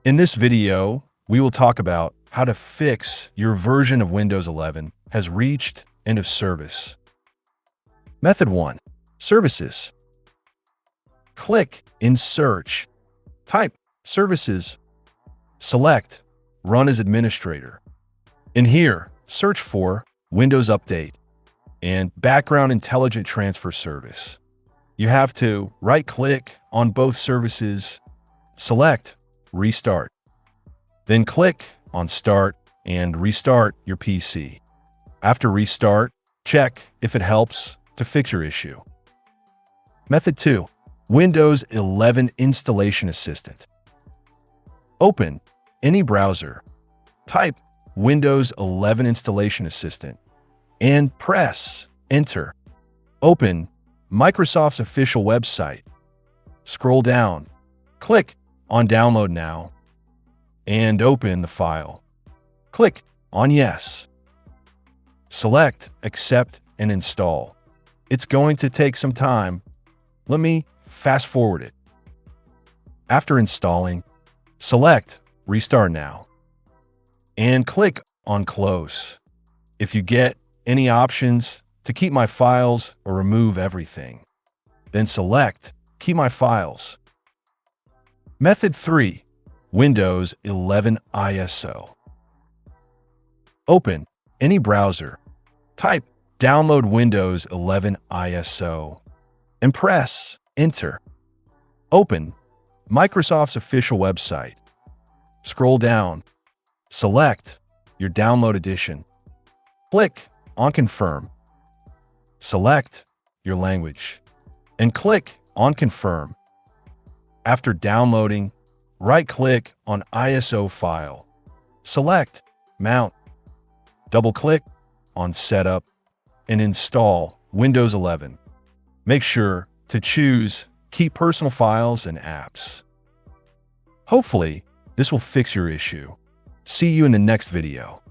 In this video, we will talk about how to fix your version of Windows 11 has reached end of service. Method 1. Services. Click in Search. Type Services. Select Run as Administrator. In here, search for Windows Update and Background Intelligent Transfer Service. You have to right-click on both services, select Restart. Then click on Start and restart your PC. After restart, check if it helps to fix your issue. Method 2. Windows 11 Installation Assistant. Open any browser. Type Windows 11 Installation Assistant and press Enter. Open Microsoft's official website. Scroll down. Click on Download Now and open the file. Click on Yes. Select Accept and Install. It's going to take some time. Let me fast forward it. After installing, select Restart Now and click on Close. If you get any options to keep my files or remove everything, then select Keep My Files. Method 3. Windows 11 ISO. Open any browser. Type Download Windows 11 ISO and press Enter. Open Microsoft's official website. Scroll down. Select your download edition. Click on Confirm. Select your language and click on Confirm. After downloading, right-click on ISO file. Select Mount. Double-click on Setup and install Windows 11. Make sure to choose Keep Personal Files and Apps. Hopefully, this will fix your issue. See you in the next video.